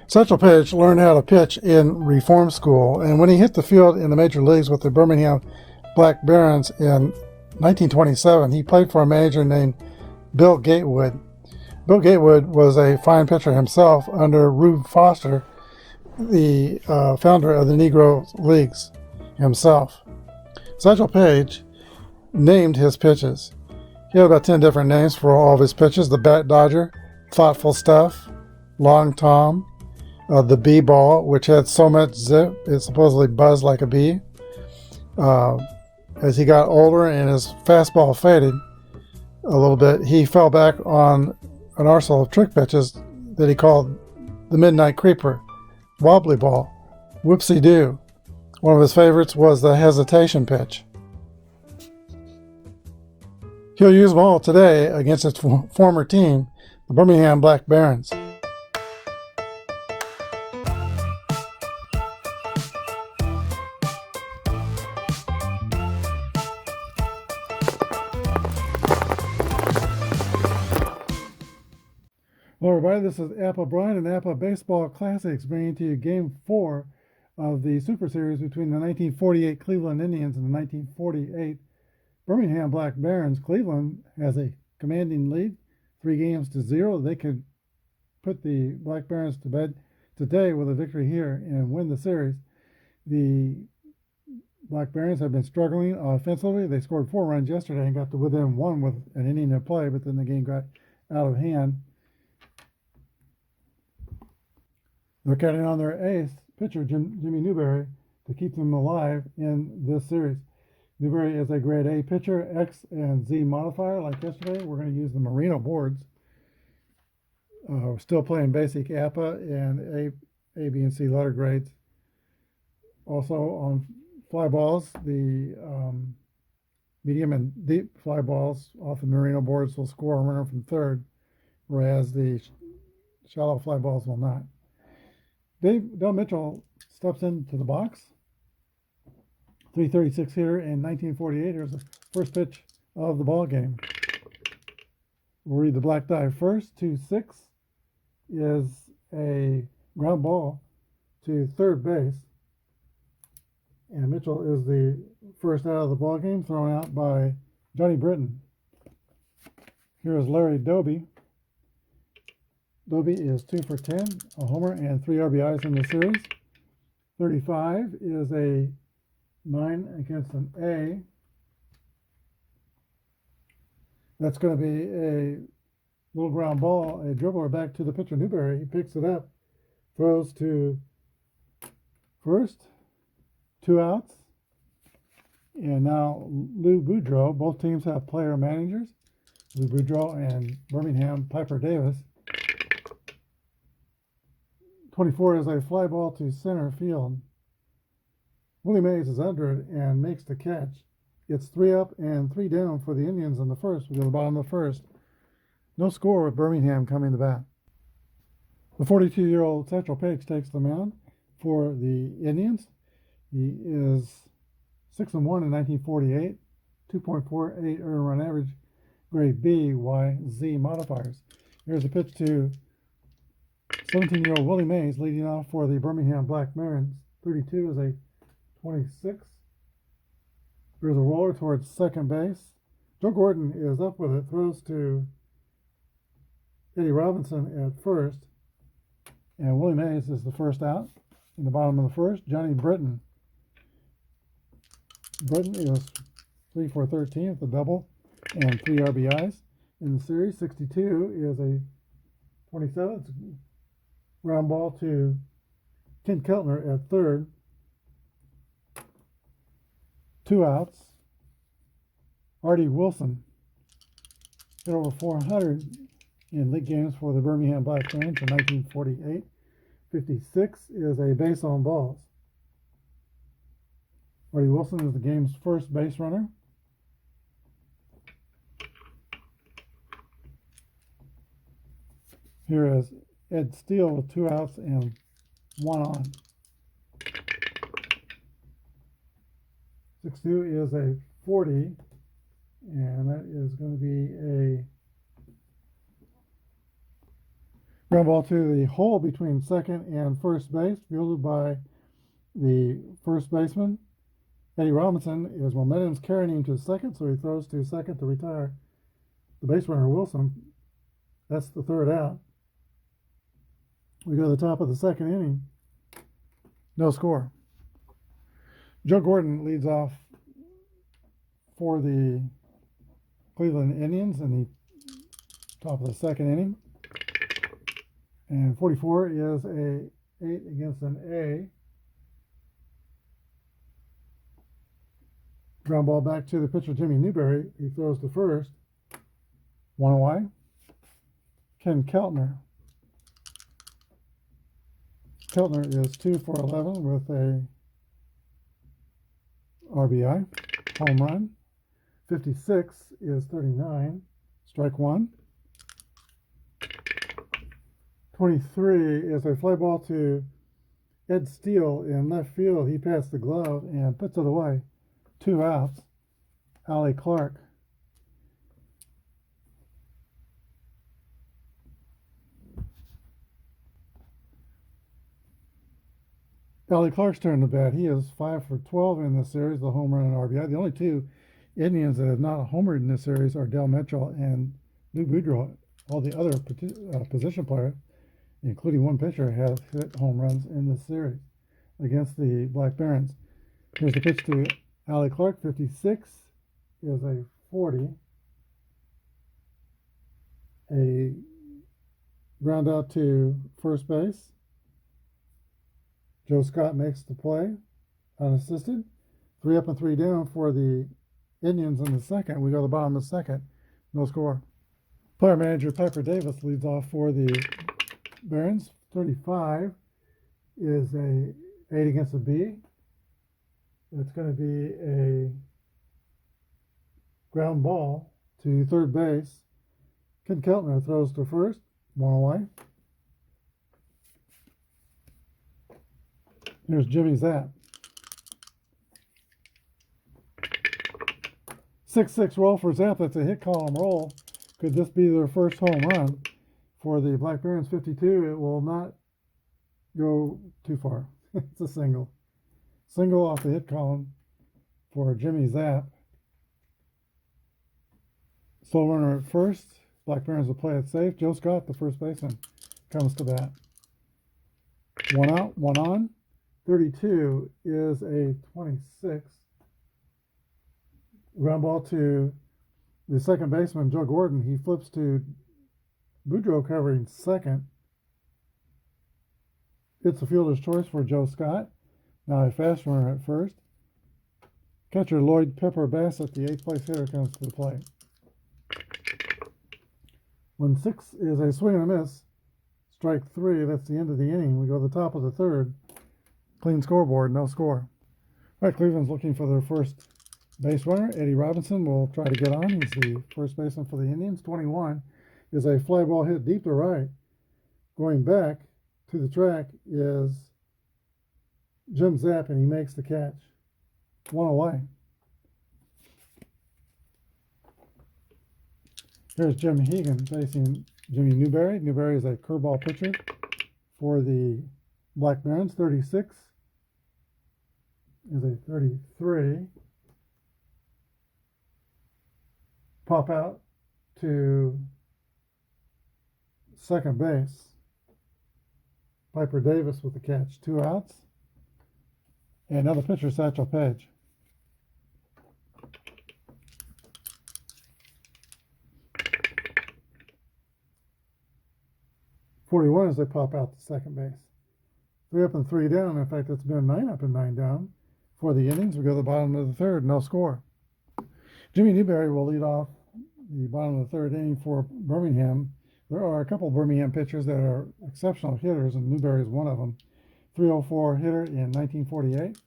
Satchel Paige learned how to pitch in reform school, and when he hit the field in the major leagues with the Birmingham Black Barons in 1927, he played for a manager named Bill Gatewood. Bill Gatewood was a fine pitcher himself under Rube Foster, the founder of the Negro Leagues himself. Satchel Paige named his pitches. He had about 10 different names for all of his pitches: the Bat Dodger, Thoughtful Stuff, Long Tom, the Bee Ball, which had so much zip it supposedly buzzed like a bee. As he got older and his fastball faded a little bit, he fell back on an arsenal of trick pitches that he called the Midnight Creeper, Wobbly Ball, Whoopsie Doo. One of his favorites was the hesitation pitch. He'll use them all today against his former team, the Birmingham Black Barons. Hello everybody, this is Apba Brian and Apba Baseball Classics, bringing to you Game 4 of the Super Series between the 1948 Cleveland Indians and the 1948 Birmingham Black Barons. Cleveland has a commanding lead, 3-0. They could put the Black Barons to bed today with a victory here and win the series. The Black Barons have been struggling offensively. They scored 4 runs yesterday and got to within 1 with an inning to play, but then the game got out of hand. They're counting on their ace pitcher, Jimmy Newberry, to keep them alive in this series. Newberry is a grade A pitcher, X and Z modifier. Like yesterday, we're going to use the Merino boards. We're still playing basic Apba and A, B, and C letter grades. Also on fly balls, the medium and deep fly balls off the Merino boards will score a runner from third, whereas the shallow fly balls will not. Del Mitchell steps into the box. 336 hitter in 1948. Here's the first pitch of the ball game. We'll read the black die first. 2-6 is a ground ball to third base. And Mitchell is the first out of the ball game, thrown out by Johnny Britton. Here is Larry Doby. Doby is 2 for 10, a homer and 3 RBIs in the series. 35 is a 9 against an A. That's going to be a little ground ball, a dribbler back to the pitcher Newberry. He picks it up, throws to first, 2 outs. And now Lou Boudreau, both teams have player managers, Lou Boudreau and Birmingham Piper Davis. 24 is a fly ball to center field. Willie Mays is under it and makes the catch. It's 3 up and 3 down for the Indians in the first. We go to the bottom of the first. No score with Birmingham coming to bat. The 42-year-old Satchel Paige takes the mound for the Indians. He is 6-1 in 1948, 2.48 earned run average, grade B, Y, Z modifiers. Here's a pitch to 17-year-old Willie Mays leading off for the Birmingham Black Barons. 32 is a 26. There's a roller towards second base. Joe Gordon is up with it, throws to Eddie Robinson at first. And Willie Mays is the first out in the bottom of the first. Johnny Britton. Britton is 3 for 13 with a double and 3 RBIs in the series. 62 is a 27. It's ground ball to Ken Keltner at third. 2 outs. Artie Wilson hit over 400 in league games for the Birmingham Black Barons in 1948. 56 is a base on balls. Artie Wilson is the game's first base runner. Here is Ed Steele with 2 outs and 1 on. 6-2 is a 40, and that is going to be a Ground ball to the hole between second and first base, fielded by the first baseman. Eddie Robinson is momentum's carrying him to second, so he throws to second to retire the base runner Wilson. That's the third out. We go to the top of the second inning. No score. Joe Gordon leads off for the Cleveland Indians in the top of the second inning. And 44 is a 8 against an A. Ground ball back to the pitcher, Jimmy Newberry. He throws to first. One away. Ken Keltner. Keltner is 2 for 11 with a RBI. Home run. 56 is 39. Strike one. 23 is a fly ball to Ed Steele in left field. He passed the glove and puts it away. 2 outs. Allie Clark. Allie Clark's turn to bat. He is 5 for 12 in this series, the home run and RBI. The only two Indians that have not homered in this series are Del Mitchell and Lou Boudreau. All the other position players, including one pitcher, have hit home runs in this series against the Black Barons. Here's the pitch to Allie Clark. 56 is a 40. A ground out to first base. Joe Scott makes the play unassisted. 3 up and 3 down for the Indians in the second. We go to the bottom of the second. No score. Player manager Piper Davis leads off for the Barons. 35 is a 8 against a B. It's going to be a ground ball to third base. Ken Keltner throws to first. 1 away. Here's Jimmy Zapp. 6-6 roll for Zapp. That's a hit column roll. Could this be their first home run for the Black Barons? 52. It will not go too far. It's a single. Single off the hit column for Jimmy Zapp. Slow runner at first. Black Barons will play it safe. Joe Scott, the first baseman, comes to bat. 1 out, 1 on. 32 is a 26. Ground ball to the second baseman, Joe Gordon. He flips to Boudreau covering second. It's a fielder's choice for Joe Scott. Now a fast runner at first. Catcher Lloyd Pepper Bassett, the 8th place hitter, comes to the plate. When 6 is a swing and a miss, strike 3, that's the end of the inning. We go to the top of the third. Clean scoreboard, no score. All right, Cleveland's looking for their first base runner. Eddie Robinson will try to get on. He's the first baseman for the Indians. 21 is a fly ball hit deep to right. Going back to the track is Jim Zapp, and he makes the catch. 1 away. Here's Jim Hegan facing Jimmy Newberry. Newberry is a curveball pitcher for the Black Barons. 36 is a 33. Pop out to second base. Piper Davis with the catch. 2 outs. And another pitcher, Satchel Paige. .41 as they pop out to second base. 3 up and 3 down. In fact, it's been 9 up and 9 down for the innings. We go to the bottom of the third, no score. Jimmy Newberry will lead off the bottom of the third inning for Birmingham. There are a couple of Birmingham pitchers that are exceptional hitters, and Newberry is one of them. 304 hitter in 1948.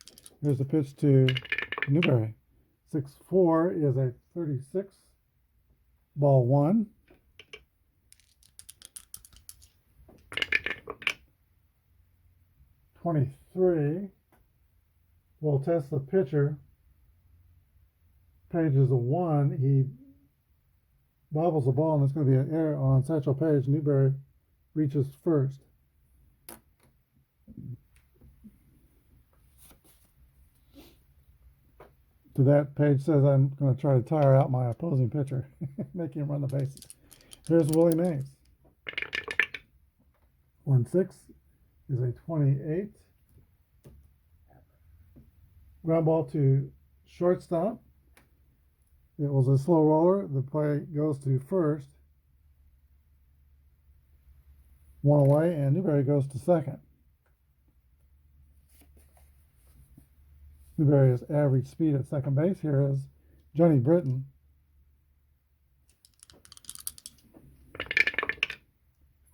Here's the pitch to Newberry. 6-4 is a 36. Ball 1. .23 will test the pitcher. Page is a 1. He bobbles the ball, and it's going to be an error on Satchel Paige. Newberry reaches first. To that, Page says I'm going to try to tire out my opposing pitcher, make him run the bases. Here's Willie Mays. 1-6 is a 28. Ground ball to shortstop. It was a slow roller. The play goes to first. One away, and Newberry goes to second. Newberry's average speed at second base. Here is Johnny Britton.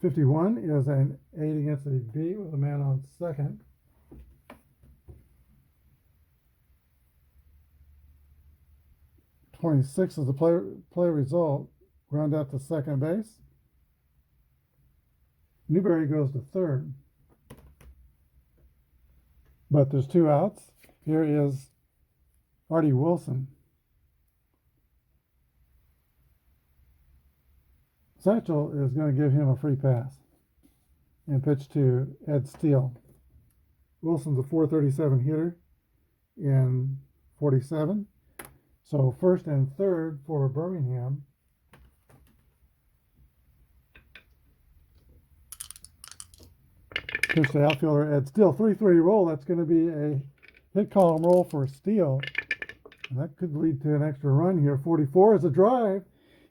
.51 is an 8 against a B with a man on second. .26 is the play result. Ground out to second base. Newberry goes to third. But there's 2 outs. Here is Artie Wilson. Satchel is going to give him a free pass and pitch to Ed Steele. Wilson's a .437 hitter in 47. So first and third for Birmingham. Pitch to outfielder Ed Steele. 3-3 roll. That's going to be a hit column roll for Steele. And that could lead to an extra run here. 44 is a drive.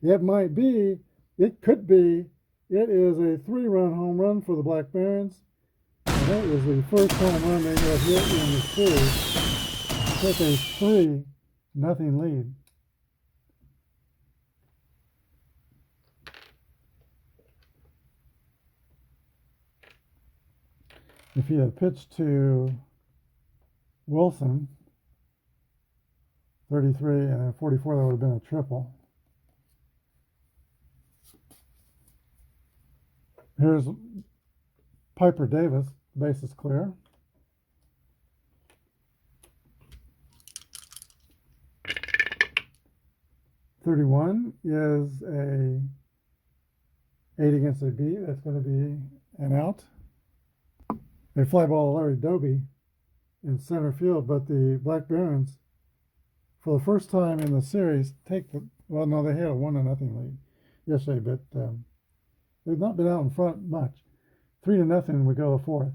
It might be. It could be. It is a 3-run home run for the Black Barons. And that is the first home run they have hit in the series. Take a 3-0 lead. If he had pitched to Wilson, 33, and then 44, that would have been a triple. Here's Piper Davis, base is clear. .31 is a 8 against a B. That's going to be an out. A fly ball to Larry Doby in center field, but the Black Barons, for the first time in the series, take the, well, no, they had a 1-0 lead yesterday, but they've not been out in front much. 3-0, we go to fourth.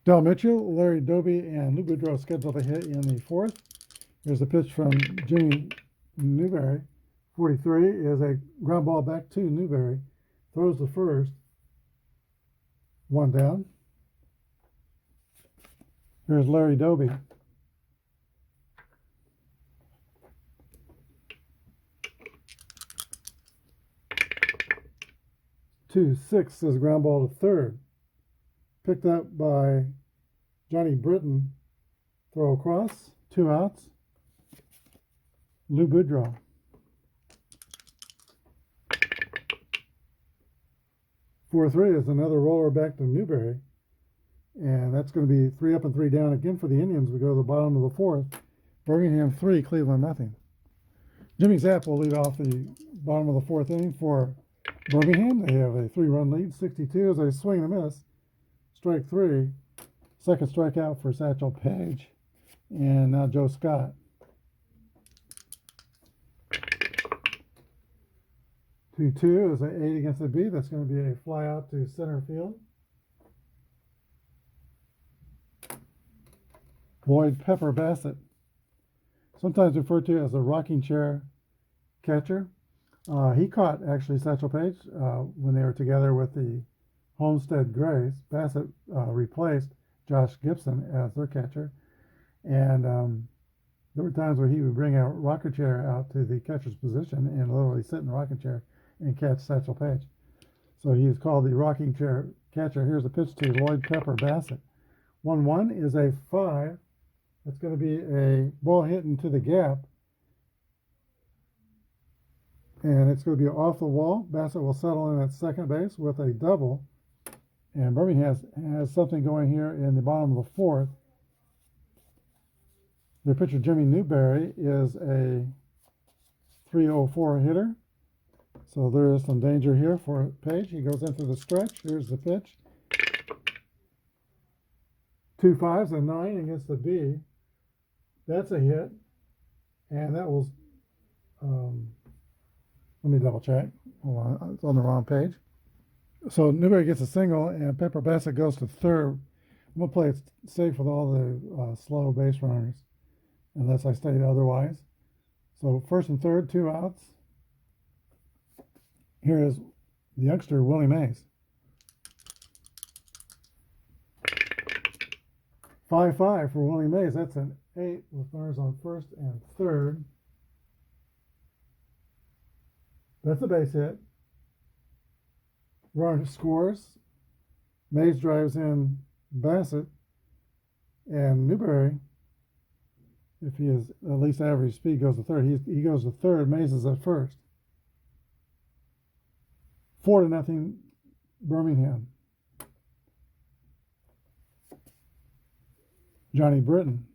Del Mitchell, Larry Doby, and Lou Boudreau scheduled a hit in the fourth. Here's a pitch from Jimmy Newberry. 43 is a ground ball back to Newberry. Throws the first. 1 down. Here's Larry Doby. .26 is a ground ball to third. Picked up by Johnny Britton. Throw across. 2 outs. Lou Boudreau. .43 is another roller back to Newberry. And that's going to be 3 up and 3 down again for the Indians. We go to the bottom of the fourth. Birmingham 3, Cleveland 0. Jimmy Zapp will lead off the bottom of the fourth inning for Birmingham. They have a 3-run lead. 62 is a swing and a miss. Strike 3. Second strikeout for Satchel Paige. And now Joe Scott. .22 is an 8 against a B. That's going to be a fly out to center field. Lloyd Pepper Bassett, sometimes referred to as a rocking chair catcher. He caught actually Satchel Paige when they were together with the Homestead Grays. Bassett replaced Josh Gibson as their catcher. And there were times where he would bring a rocker chair out to the catcher's position and literally sit in the rocking chair and catch Satchel Paige. So he is called the rocking chair catcher. Here's a pitch to Lloyd Pepper Bassett. 1-1 is a 5. That's going to be a ball hit into the gap. And it's going to be off the wall. Bassett will settle in at second base with a double. And Birmingham has something going here in the bottom of the fourth. Their pitcher, Jimmy Newberry, is a .304 hitter. So there is some danger here for Page. He goes into the stretch. Here's the pitch. 2 5s and 9 against the B. That's a hit. And that was, let me double check. Hold on, it's on the wrong page. So Newberry gets a single, and Pepper Bassett goes to third. I'm going to play it safe with all the slow base runners, unless I state otherwise. So first and third, 2 outs. Here is the youngster, Willie Mays. 5-5 for Willie Mays. That's an 8 with runners on first and third. That's a base hit. Runner scores. Mays drives in Bassett. And Newberry, if he is at least average speed, goes to third. He goes to third. Mays is at first. 4-0 Birmingham. Johnny Britton.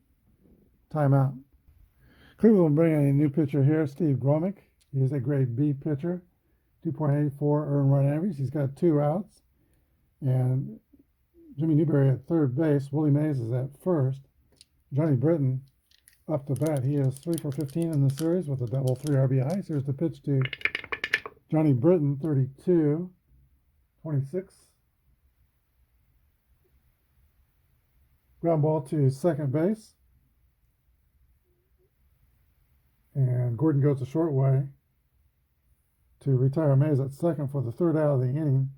Timeout. Cleveland will bring in a new pitcher here, Steve Gromick. He is a grade B pitcher. 2.84 earned run average. He's got 2 outs. And Jimmy Newberry at third base. Willie Mays is at first. Johnny Britton up to bat. He is 3 for 15 in the series with a double, 3 RBIs. Here's the pitch to Johnny Britton, 32, 26. Ground ball to second base. And Gordon goes a short way to retire Mays at second for the third out of the inning.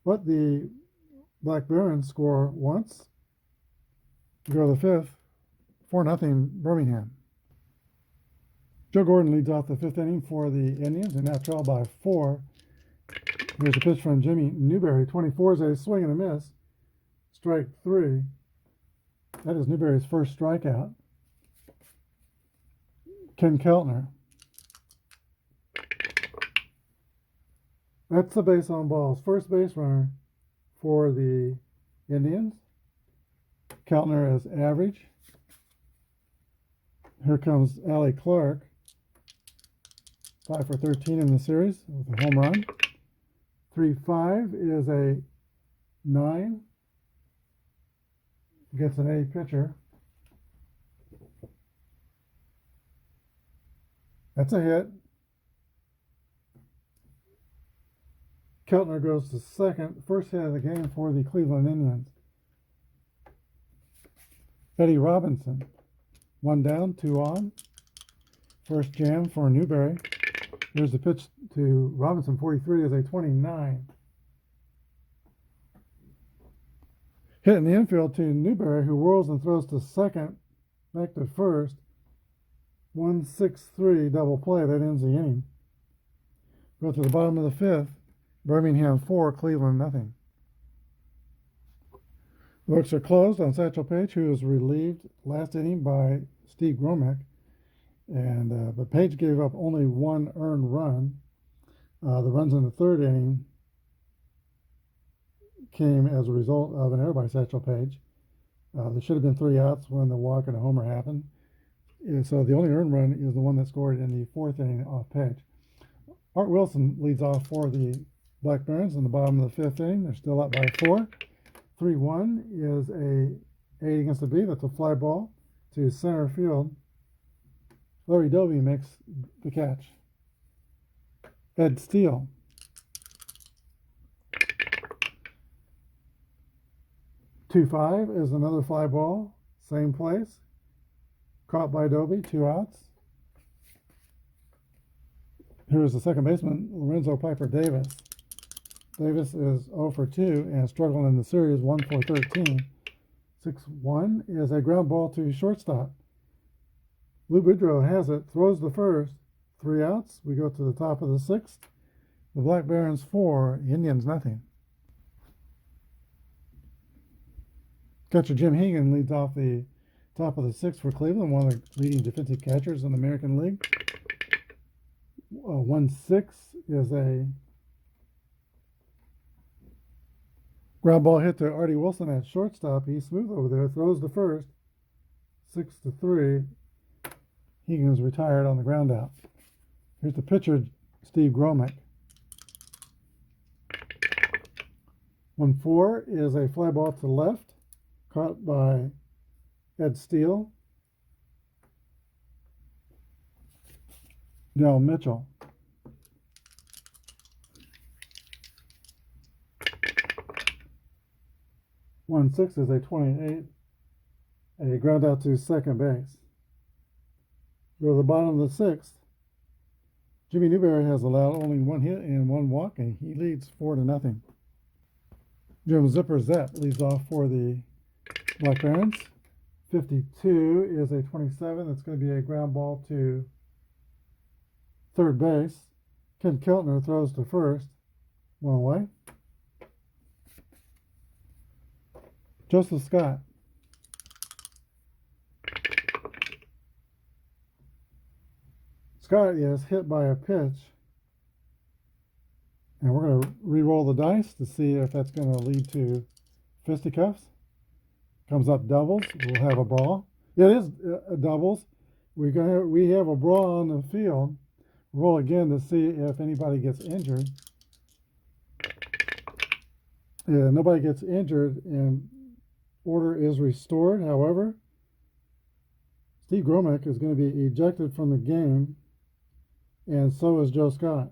But the Black Barons score once. Go to the fifth. 4-0 Birmingham. Joe Gordon leads off the fifth inning for the Indians. They now trail by 4. Here's a pitch from Jimmy Newberry. 24 is a swing and a miss. Strike 3. That is Newberry's first strikeout. Ken Keltner. That's the base on balls. First base runner for the Indians. Keltner is average. Here comes Allie Clark. 5 for 13 in the series with a home run. 3-5 is a 9. Gets an A pitcher. That's a hit. Keltner goes to second. First hit of the game for the Cleveland Indians. Eddie Robinson. 1 down, 2 on. First jam for Newberry. Here's the pitch to Robinson. 43 is a 29. Hit in the infield to Newberry, who whirls and throws to second, back to first. 1-6-3 double play. That ends the inning. Go to the bottom of the fifth. Birmingham 4, Cleveland nothing. The books are closed on Satchel Paige, who was relieved last inning by Steve Gromick. But Paige gave up only 1 earned run. The runs in the third inning came as a result of an error by Satchel Paige. There should have been 3 outs when the walk and a homer happened. So the only earned run is the one that scored in the fourth inning off Paige. Art Wilson leads off for the Black Barons in the bottom of the fifth inning. They're still up by 4. 3-1 is a 8 against the B. That's a fly ball to center field. Larry Doby makes the catch. Ed Steele. Two-5 is another fly ball, same place. Caught by Doby, 2 outs. Here's the second baseman, Lorenzo Piper Davis. Davis is 0 for 2 and struggling in the series, 1 for 13. 6-1 is a ground ball to shortstop. Lou Boudreau has it, throws the first, 3 outs. We go to the top of the sixth. The Black Barons 4, Indians nothing. Catcher Jim Hegan leads off the top of the sixth for Cleveland, one of the leading defensive catchers in the American League. 1-6 is a ground ball hit to Artie Wilson at shortstop. He's smooth over there, throws the first, 6-3. Hegan is retired on the ground out. Here's the pitcher, Steve Gromick. 1-4 is a fly ball to the left, caught by Ed Steele. Dell Mitchell. 1-6 is a 28, a ground out to second base. Go to the bottom of the sixth. Jimmy Newberry has allowed only one hit and one walk, and he leads 4-0. Jim Zipper Zepp leads off for the Black Barons. 52 is a 27. That's going to be a ground ball to third base. Ken Keltner throws to first. One away. Joseph Scott. Scott is hit by a pitch. And we're going to re-roll the dice to see if that's going to lead to fisticuffs. Comes up doubles. We'll have a brawl. It is doubles. We have a brawl on the field. Roll again to see if anybody gets injured. Nobody gets injured and order is restored. However, Steve Gromek is going to be ejected from the game, and so is Joe Scott.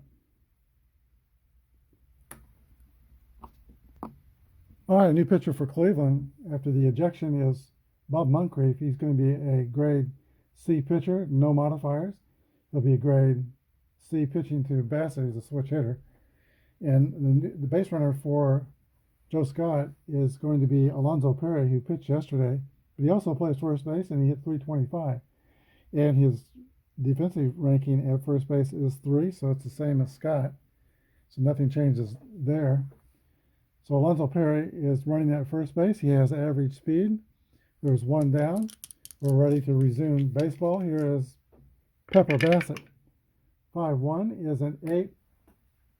All right, a new pitcher for Cleveland after the ejection is Bob Moncrief. He's going to be a grade C pitcher, no modifiers. He'll be a grade C pitching to Bassett. He's a switch hitter. And the base runner for Joe Scott is going to be Alonzo Perry, who pitched yesterday, but he also plays first base and he hit 325. And his defensive ranking at first base is 3, so it's the same as Scott. So nothing changes there. So Alonzo Perry is running at first base. He has average speed. There's one down. We're ready to resume baseball. Here is Pepper Bassett. 5-1 is an 8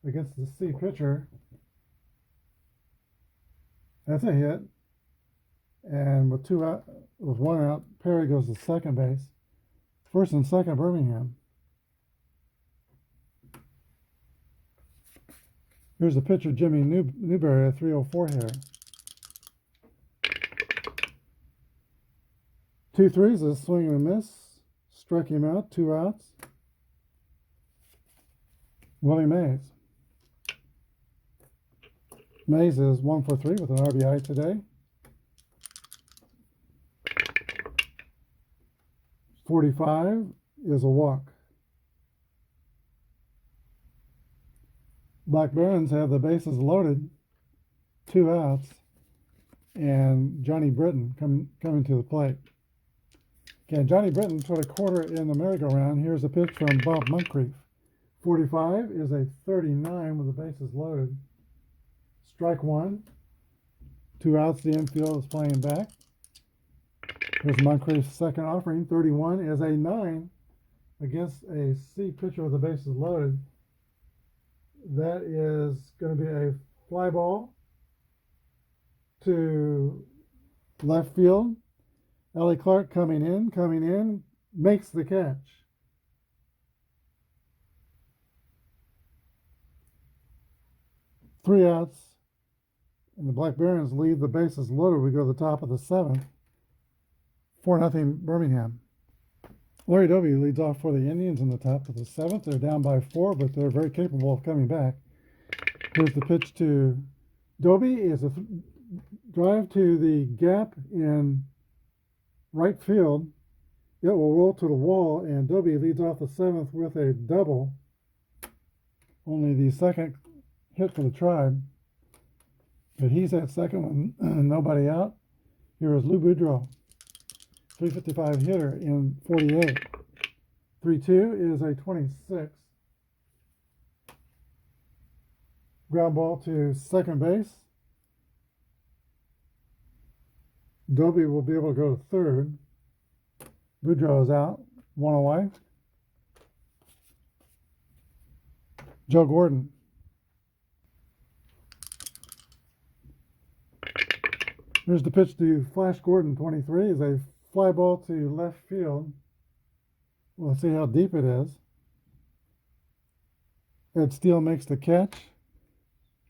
against the C pitcher. That's a hit. And with one out, Perry goes to second base. First and second, Birmingham. Here's the pitcher, Jimmy Newberry, a 304 hitter. 2-3 is a swing and a miss. Struck him out, 2 outs. Willie Mays. Mays is 1 for 3 with an RBI today. 45 is a walk. Black Barons have the bases loaded, 2 outs, and Johnny Britton coming to the plate. Okay, Johnny Britton put a quarter in the merry-go-round. Here's a pitch from Bob Moncrief. 45 is a 39 with the bases loaded. Strike 1. 2 outs, the infield is playing back. Here's Moncrief's second offering. 31 is a 9 against a C pitcher with the bases loaded. That is going to be a fly ball to left field. Ellie Clark coming in, makes the catch. Three outs, and the Black Barons leave the bases loaded. We go to the top of the 7th. 4-0 Birmingham. Larry Doby leads off for the Indians in the top of the 7th. They're down by 4, but they're very capable of coming back. Here's the pitch to Doby. Is a drive to the gap in right field. It will roll to the wall, and Doby leads off the 7th with a double. Only the second hit for the Tribe. But he's at second with nobody out. Here is Lou Boudreau. 355 hitter in 48. 3-2 is a 26. Ground ball to second base. Doby will be able to go to third. Boudreau is out. 1 away. Joe Gordon. Here's the pitch to Flash Gordon. 23 is a fly ball to left field. We'll see how deep it is. Ed Steele makes the catch.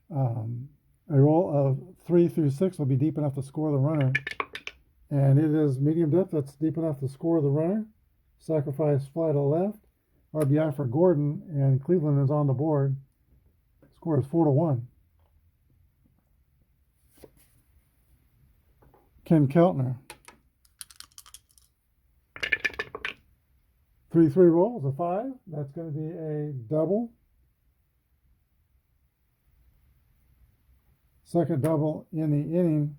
A roll of 3 through 6 will be deep enough to score the runner. And it is medium depth. That's deep enough to score the runner. Sacrifice fly to left. RBI for Gordon, and Cleveland is on the board. Score is 4-1. Ken Keltner. 3-3 roll is a 5. That's going to be a double. Second double in the inning.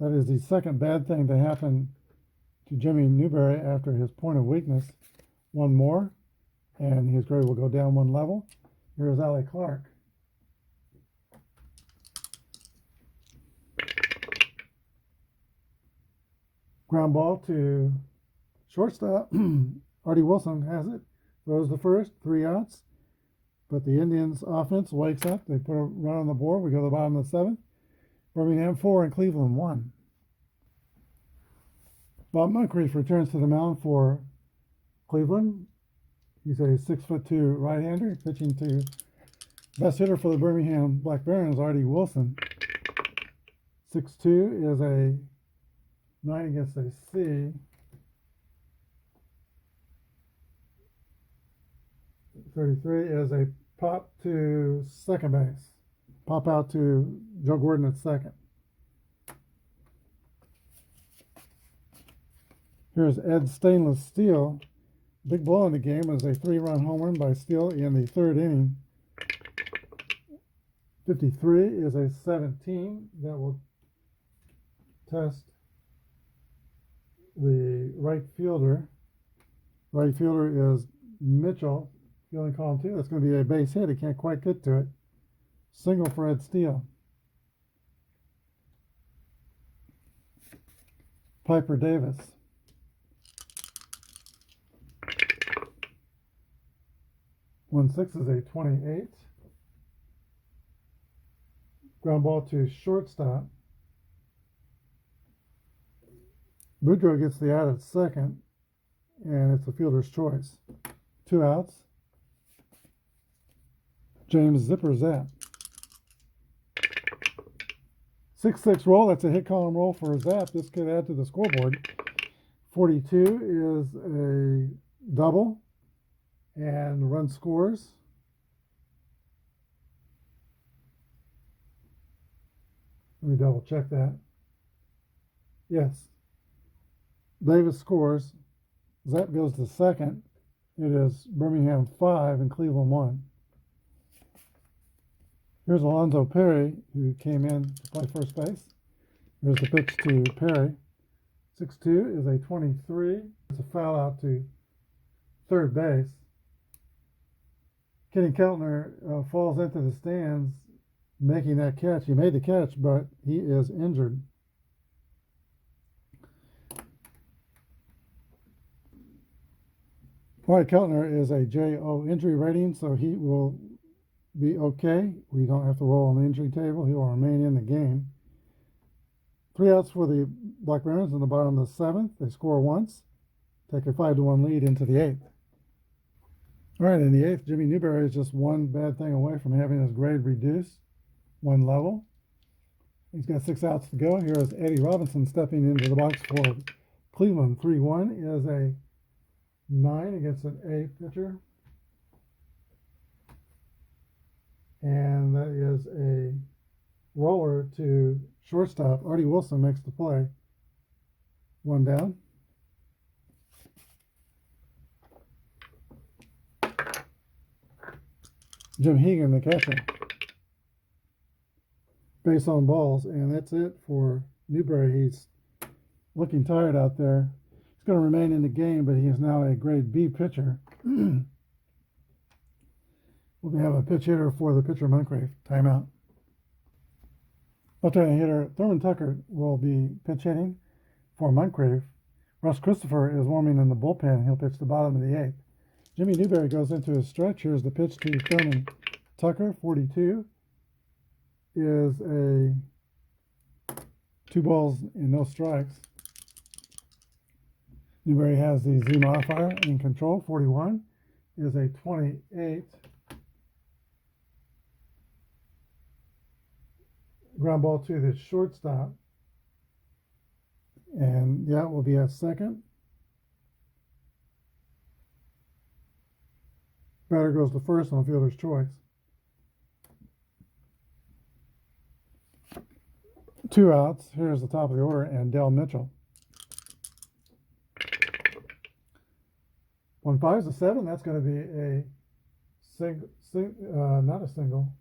That is the second bad thing to happen to Jimmy Newberry after his point of weakness. One more, and his grade will go down one level. Here's Allie Clark. Ground ball to shortstop. Artie Wilson has it. Throws the first, 3 outs. But the Indians offense wakes up. They put a run on the board. We go to the bottom of the 7th. Birmingham 4 and Cleveland 1. Bob Moncrief returns to the mound for Cleveland. He's a 6'2" right-hander pitching to best hitter for the Birmingham Black Barons, Artie Wilson. 6'2" is a 9 against a C. 33 is a pop to second base. Pop out to Joe Gordon at second. Here's Ed Stainless Steele. Big blow in the game was a 3-run home run by Steele in the 3rd inning. 53 is a 17 that will test the right fielder. Right fielder is Mitchell, fielding column 2. That's going to be a base hit. He can't quite get to it. Single for Ed Steele. Piper Davis. One 6 is a 28. Ground ball to shortstop. Boudreaux gets the out at second, and it's the fielder's choice. 2 outs. James Zipper Zapp. 6-6 roll. That's a hit column roll for Zapp. This could add to the scoreboard. 42 is a double, and run scores. Let me double check that. Yes. Davis scores. Zapp goes to second. It is Birmingham 5 and Cleveland 1. Here's Alonzo Perry, who came in to play first base. Here's the pitch to Perry. 6-2 is a 23. It's a foul out to third base. Kenny Keltner falls into the stands making that catch. He made the catch, but he is injured. All right, Keltner is a JO injury rating, so he will be okay. We don't have to roll on the injury table. He will remain in the game. 3 outs for the Black Barons in the bottom of the 7th. They score once, take a 5-1 lead into the 8th. All right, in the 8th, Jimmy Newberry is just one bad thing away from having his grade reduced 1 level. He's got 6 outs to go. Here is Eddie Robinson stepping into the box for Cleveland. 3-1 is a 9 against an A pitcher. And that is a roller to shortstop. Artie Wilson makes the play. 1 down. Jim Hegan, the catcher. Base on balls, and that's it for Newberry. He's looking tired out there. He's going to remain in the game, but he is now a grade B pitcher. We'll have a pitch hitter for the pitcher, Moncrief. Timeout. Left-handed hitter Thurman Tucker will be pitch hitting for Moncrief. Russ Christopher is warming in the bullpen. He'll pitch the bottom of the 8th. Jimmy Newberry goes into his stretch. Here's the pitch to Thurman Tucker. 42 is a 2 balls and no strikes. Newberry has the Z modifier in control. 41 is a 28. ground ball to the shortstop. And that will be at second. Batter goes to first on fielder's choice. 2 outs. Here's the top of the order, and Dell Mitchell. 1-5 is a 7. That's going to be a not a single.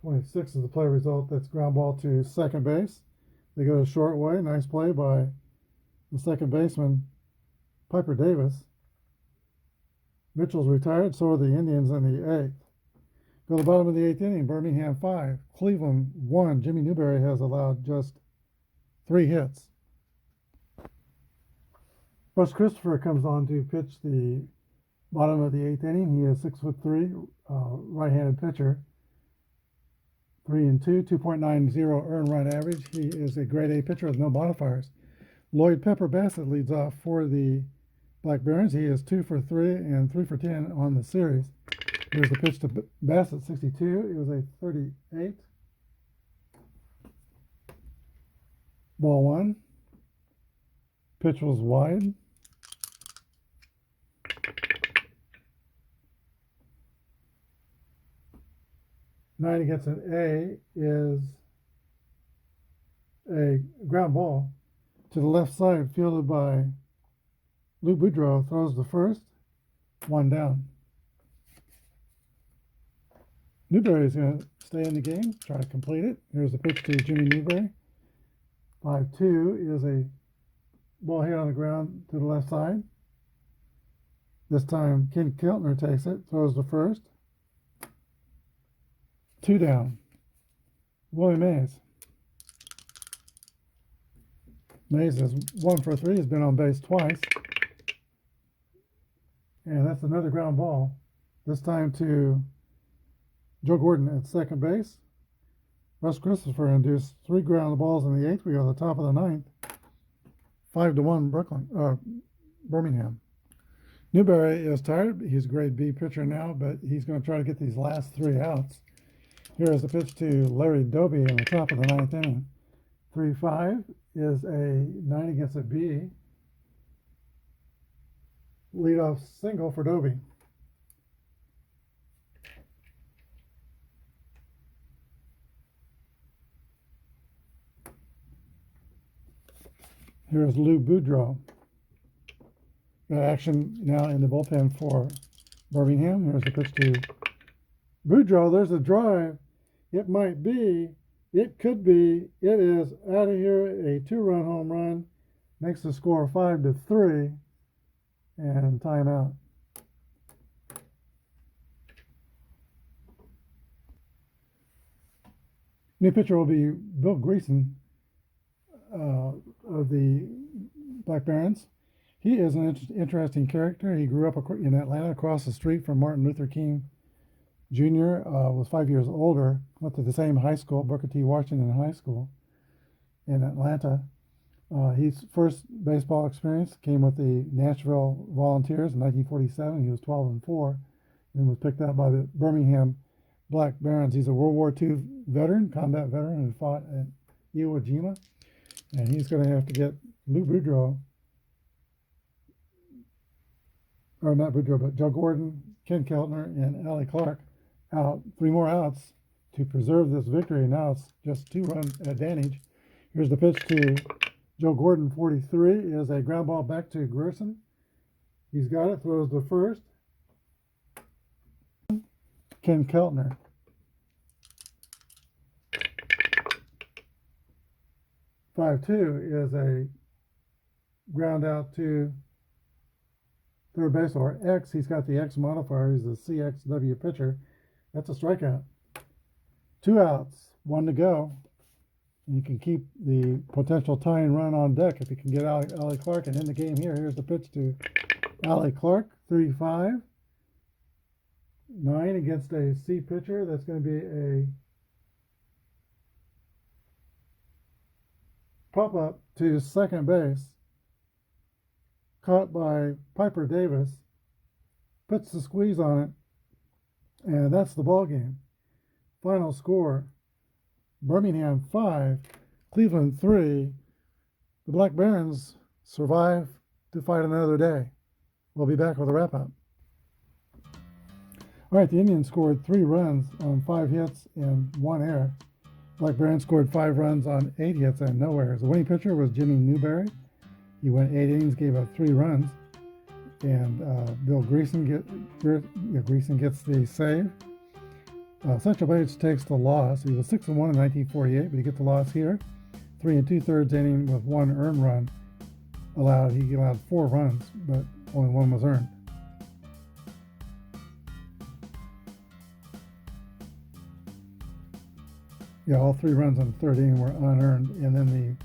26 is the play result. That's ground ball to second base. They go to short way. Nice play by the second baseman, Piper Davis. Mitchell's retired, so are the Indians in the 8th. Go to the bottom of the 8th inning, Birmingham 5, Cleveland 1. Jimmy Newberry has allowed just 3 hits. Russ Christopher comes on to pitch the bottom of the 8th inning. He is 6'3", right-handed pitcher. 3-2, 2.90 earned run average. He is a grade A pitcher with no modifiers. Lloyd Pepper Bassett leads off for the Black Barons. He is 2 for 3 and 3 for 10 on the series. Here's the pitch to Bassett, 62. It was a 38. Ball 1. Pitch was wide. Nine against an A is a ground ball to the left side, fielded by Lou Boudreau. Throws the first, 1 down. Newberry is going to stay in the game, try to complete it. Here's the pitch to Jimmy Newberry. 5-2 is a ball hit on the ground to the left side. This time Ken Keltner takes it, throws the first. 2 down. Willie Mays. Mays is 1 for 3, has been on base twice. And that's another ground ball. This time to Joe Gordon at second base. Russ Christopher induced 3 ground balls in the 8th. We go to the top of the 9th. 5-1 Birmingham. Newberry is tired. He's a grade B pitcher now, but he's going to try to get these last 3 outs. Here is the pitch to Larry Doby in the top of the 9th inning. 3-5 is a 9 against a B. Leadoff single for Doby. Here's Lou Boudreau. Got action now in the bullpen for Birmingham. Here's the pitch to Boudreau. There's a drive. It might be. It could be. It is out of here. A 2-run home run. Makes the score 5-3. And timeout. New pitcher will be Bill Greason of the Black Barons. He is an interesting character. He grew up in Atlanta, across the street from Martin Luther King Jr., was 5 years older, went to the same high school, Booker T. Washington High School in Atlanta. His first baseball experience came with the Nashville Volunteers in 1947. He was 12-4 and was picked up by the Birmingham Black Barons. He's a World War II veteran, combat veteran, who fought at Iwo Jima. And he's going to have to get Lou Boudreau, or not Boudreau, but Joe Gordon, Ken Keltner, and Allie Clark out. 3 more outs to preserve this victory. Now it's just 2-run advantage. Here's the pitch to Joe Gordon, 43, is a ground ball back to Gerson. He's got it, throws the first. Ken Keltner. 5-2 is a ground out to third base, or X. He's got the X modifier. He's a CXW pitcher. That's a strikeout. 2 outs, 1 to go. You can keep the potential tying run on deck if you can get Allie Clark and end the game here. Here's the pitch to Allie Clark, 3-5. 9 against a C pitcher. That's going to be a pop-up to second base. Caught by Piper Davis. Puts the squeeze on it. And that's the ball game. Final score, Birmingham 5, Cleveland 3. The Black Barons survive to fight another day. We'll be back with a wrap-up. All right, the Indians scored 3 runs on 5 hits and 1 error. Black Barons scored 5 runs on 8 hits and no errors. The winning pitcher was Jimmy Newberry. He went 8 innings, gave up 3 runs. And Bill Greason gets the save. Central Page takes the loss. He was 6-1 in 1948, but he gets the loss here. 3 2/3 inning with 1 earned run allowed. He allowed 4 runs, but only 1 was earned. Yeah, all 3 runs on the 3rd inning were unearned, and then the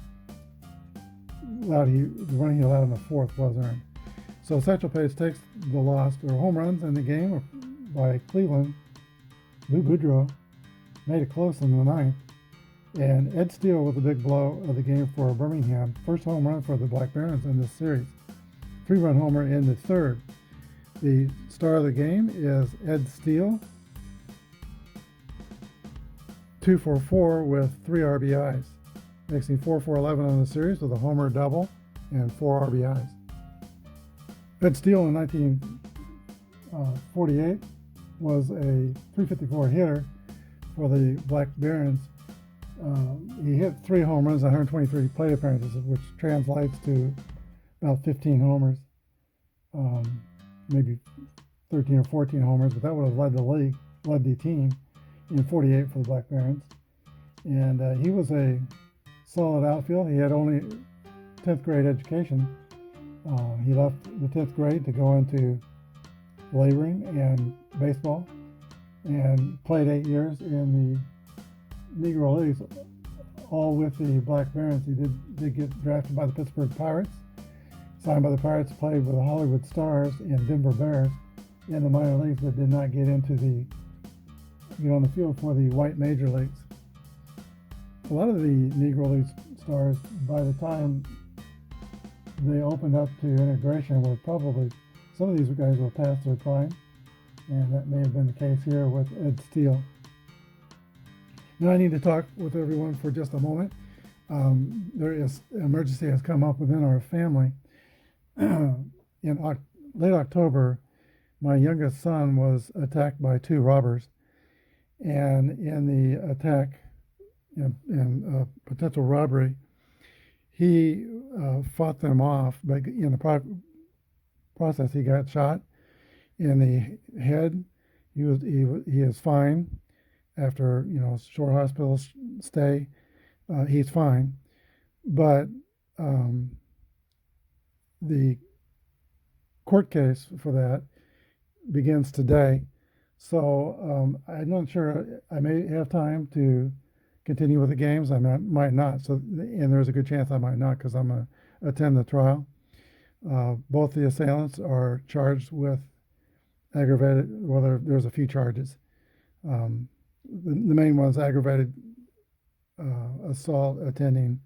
run he allowed in the 4th was earned. So Central Page takes the loss. There were home runs in the game by Cleveland. Lou Boudreau made it close in the 9th. And Ed Steele with a big blow of the game for Birmingham. First home run for the Black Barons in this series. 3-run homer in the 3rd. The star of the game is Ed Steele. 2 for 4 with 3 RBIs. Makes him 4 for 11 on the series with a homer, double, and 4 RBIs. Ed Steele in 1948 was a .354 hitter for the Black Barons. He hit 3 home runs, 123 plate appearances, which translates to about 15 homers, maybe 13 or 14 homers, but that would have led the team in 48 for the Black Barons. And he was a solid outfield. He had only 10th grade education. He left the 10th grade to go into laboring and baseball, and played 8 years in the Negro Leagues, all with the Black Barons. He did get drafted by the Pittsburgh Pirates, signed by the Pirates, played with the Hollywood Stars and Denver Bears in the minor leagues, but did not get on the field for the white major leagues. A lot of the Negro League stars, by the time they opened up to integration, were probably, some of these guys were past their prime, and that may have been the case here with Ed Steele. Now I need to talk with everyone for just a moment. There is an emergency has come up within our family. In late October, my youngest son was attacked by 2 robbers, and in the attack, in potential robbery, he fought them off, but in the process he got shot in the head. He is fine after a short hospital stay. He's fine, but the court case for that begins today. So I'm not sure. I may have time to continue with the games. I might not. So, and there's a good chance I might not, because I'm going to attend the trial. Both the assailants are charged with aggravated. Well, there's a few charges. The main one is aggravated assault attending.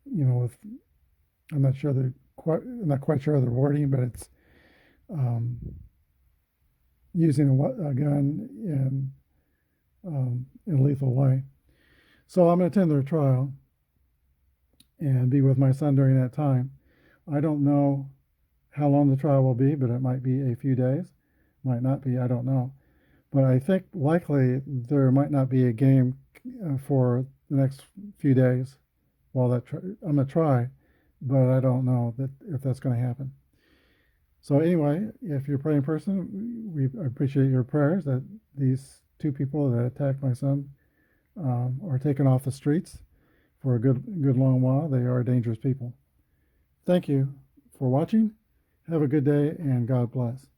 With I'm not quite sure of the wording, but it's using a gun in a lethal way. So I'm going to attend their trial and be with my son during that time. I don't know how long the trial will be, but it might be a few days, might not be, I don't know. But I think likely there might not be a game for the next few days while I'm going to try, but I don't know if that's going to happen. So anyway, if you're a praying person, we appreciate your prayers that these 2 people that attacked my son are taken off the streets for a good long while. They are dangerous people. Thank you for watching. Have a good day, and God bless.